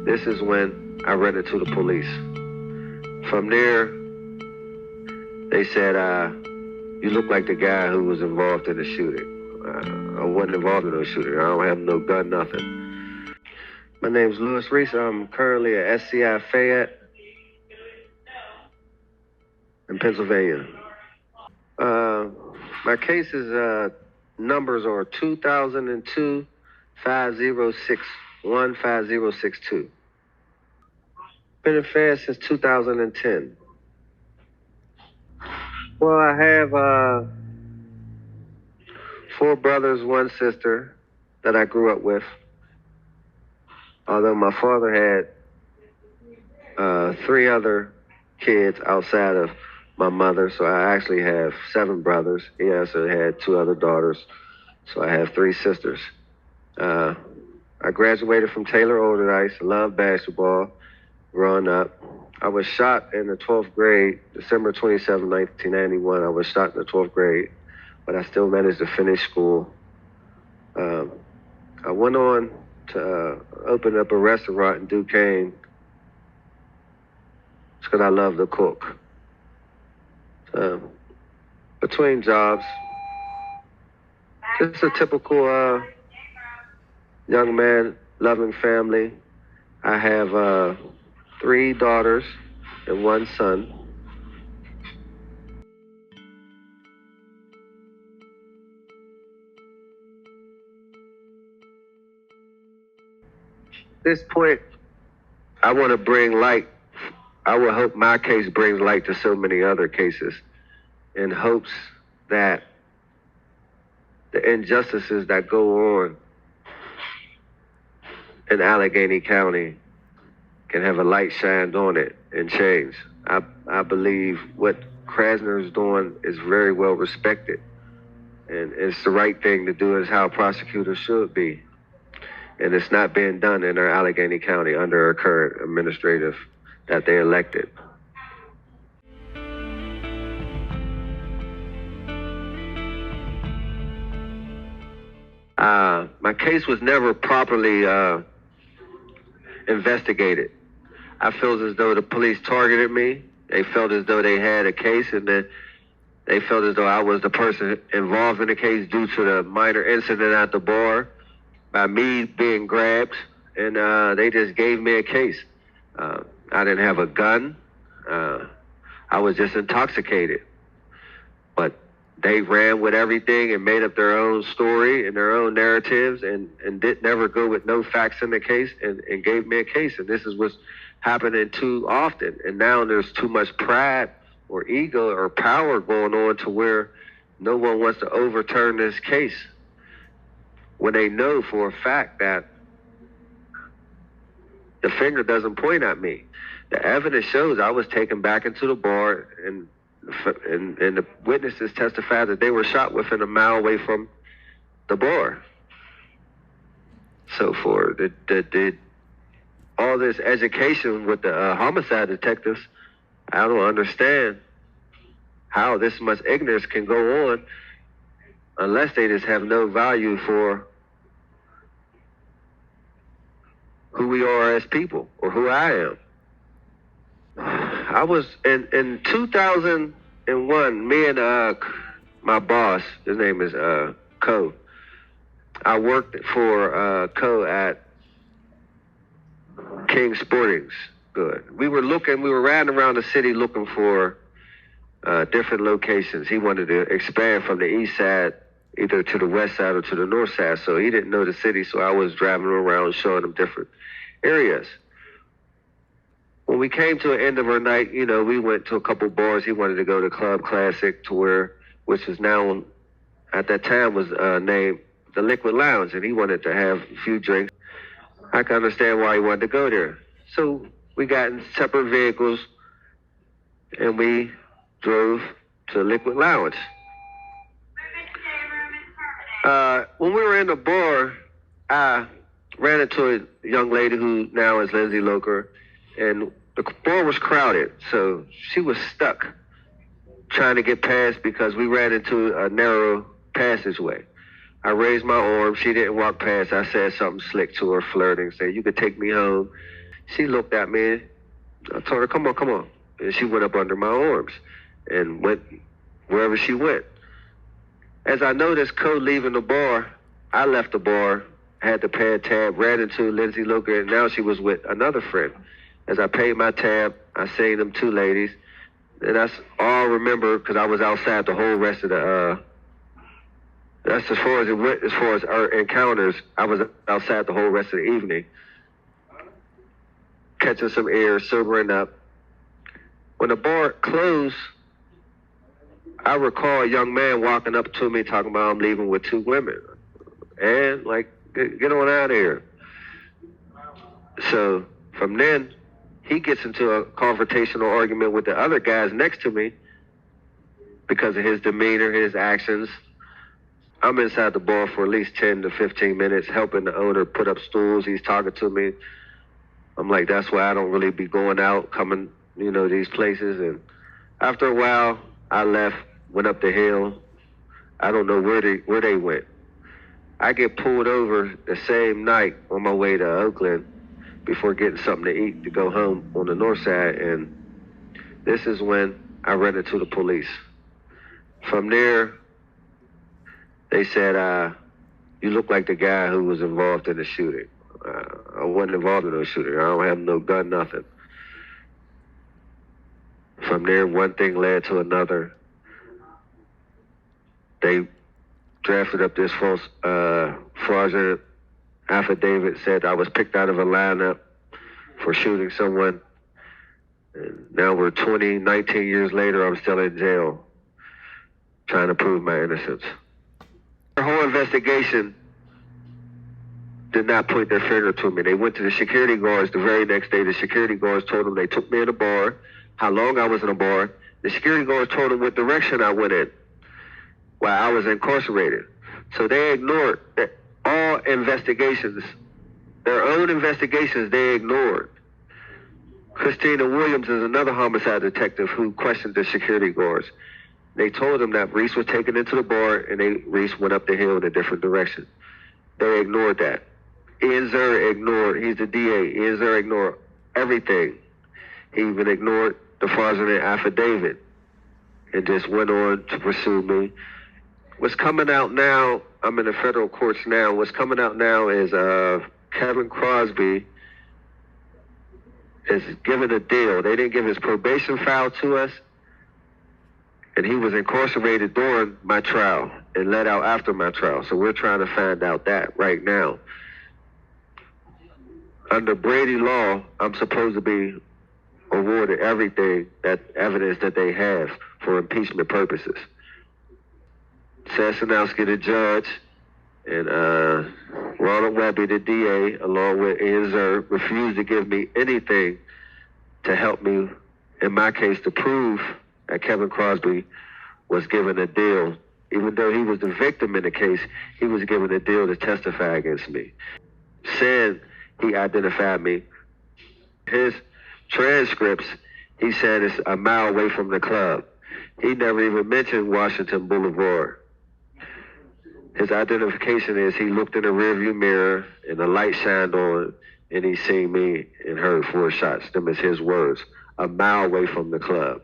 This is when I ran into the police. From there, they said, you look like the guy who was involved in the shooting. I wasn't involved in no shooting. I don't have no gun, nothing. My name's Louis Reese. I'm currently at SCI Fayette in Pennsylvania. My case's numbers are 2002 5061 5062. Been in Fayette since 2010. Well, I have 4 brothers, 1 sister that I grew up with. Although my father had 3 other kids outside of my mother, so I actually have 7 brothers. He also had 2 other daughters, so I have 3 sisters. I graduated from Taylor Older Ice, loved basketball growing up. I was shot in the 12th grade, December 27, 1991. I was shot in the 12th grade, but I still managed to finish school. I went on to open up a restaurant in Duquesne just because I love to cook. Between jobs, just a typical young man, loving family. I have 3 daughters and 1 son. At this point, I want to bring light. I would hope my case brings light to so many other cases, in hopes that the injustices that go on in Allegheny County can have a light shined on it and change. I believe what Krasner is doing is very well respected, and it's the right thing to do. Is how prosecutors should be, and it's not being done in our Allegheny County under our current administrative that they elected. My case was never properly investigated. I feel as though the police targeted me. They felt as though they had a case, and then they felt as though I was the person involved in the case due to the minor incident at the bar by me being grabbed, and they just gave me a case. I didn't have a gun. I was just intoxicated. But they ran with everything and made up their own story and their own narratives and did never go with no facts in the case and gave me a case. And this is what's happening too often. And now there's too much pride or ego or power going on to where no one wants to overturn this case when they know for a fact that the finger doesn't point at me. The evidence shows I was taken back into the bar, and the witnesses testified that they were shot within a mile away from the bar. So for all this education with the homicide detectives, I don't understand how this much ignorance can go on unless they just have no value for who we are as people or who I am. I was in 2001, me and my boss, his name is Co. I worked for Co at King Sporting's Good. We were riding around the city looking for different locations. He wanted to expand from the east side either to the west side or to the north side, so he didn't know the city, so I was driving around showing him different areas. When we came to the end of our night, we went to a couple bars. He wanted to go to Club Classic, which is now, at that time, was named the Liquid Lounge, and he wanted to have a few drinks. I can understand why he wanted to go there. So we got in separate vehicles, and we drove to Liquid Lounge. When we were in the bar, I ran into a young lady who now is Lindsay Loker, and the bar was crowded, so she was stuck trying to get past because we ran into a narrow passageway. I raised my arm. She didn't walk past. I said something slick to her, flirting, saying, "You could take me home. She looked at me. I told her, come on, come on. And she went up under my arms and went wherever she went. As I noticed Cole leaving the bar, I left the bar, had to pay a tab, ran into Lindsay Luker, and now she was with another friend. As I paid my tab, I seen them two ladies, and that's all I remember because I was outside the whole rest of the, that's as far as it went, as far as our encounters, I was outside the whole rest of the evening, catching some air, sobering up. When the bar closed, I recall a young man walking up to me talking about I'm leaving with two women. And like, get on out of here. So from then, he gets into a confrontational argument with the other guys next to me because of his demeanor, his actions. I'm inside the bar for at least 10 to 15 minutes, helping the owner put up stools. He's talking to me. I'm like, that's why I don't really be going out, coming, these places. And after a while, I left, went up the hill. I don't know where they went. I get pulled over the same night on my way to Oakland before getting something to eat to go home on the north side. And this is when I ran into the police. From there, they said, you look like the guy who was involved in the shooting. I wasn't involved in no shooting. I don't have no gun, nothing. From there, one thing led to another. They drafted up this false fraudulent affidavit, said I was picked out of a lineup for shooting someone. And now we're 19 years later, I'm still in jail trying to prove my innocence. The whole investigation did not point their finger to me. They went to the security guards the very next day. The security guards told them they took me in a bar, how long I was in a bar. The security guards told them what direction I went in while I was incarcerated. So they ignored all investigations, their own investigations they ignored. Christina Williams is another homicide detective who questioned the security guards. They told them that Reese was taken into the bar and Reese went up the hill in a different direction. They ignored that. Ian Zer ignored, he's the DA, Ian Zer ignored everything. He even ignored the fraudulent affidavit and just went on to pursue me. What's coming out now, I'm in the federal courts now, what's coming out now is Kevin Crosby is given a deal. They didn't give his probation file to us, and he was incarcerated during my trial and let out after my trial. So we're trying to find out that right now. Under Brady law, I'm supposed to be awarded everything, that evidence that they have for impeachment purposes. Sassanowski, the judge, and Ronald Webby, the DA, along with Ian Zer, refused to give me anything to help me, in my case, to prove that Kevin Crosby was given a deal. Even though he was the victim in the case, he was given a deal to testify against me. Saying he identified me. His transcripts, he said it's a mile away from the club. He never even mentioned Washington Boulevard. His identification is he looked in the rearview mirror and the light shined on and he seen me and heard 4 shots. Them is his words. A mile away from the club.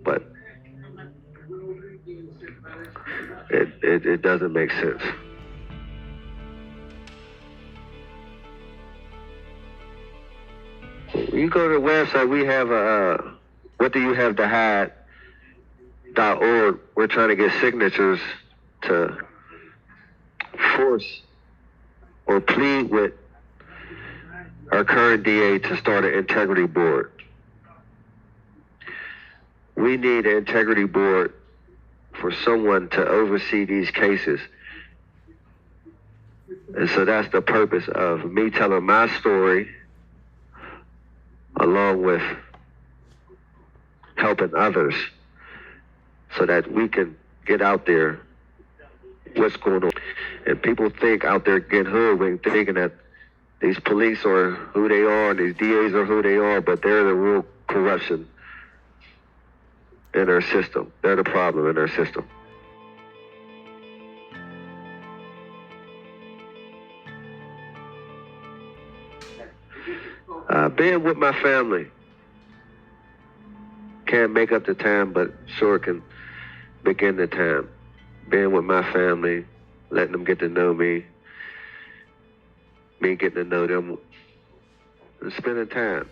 But it doesn't make sense. When you go to the website, we have a whatdoyouhavetohide.org. We're trying to get signatures to force or plead with our current DA to start an integrity board. We need an integrity board for someone to oversee these cases. And so that's the purpose of me telling my story, along with helping others, so that we can get out there what's going on. And people think out there getting hoodwinked, thinking that these police are who they are and these DAs are who they are, but they're the real corruption in our system. They're the problem in our system. Being with my family. Can't make up the time, but sure can begin the time. Being with my family, letting them get to know me getting to know them, and spending time.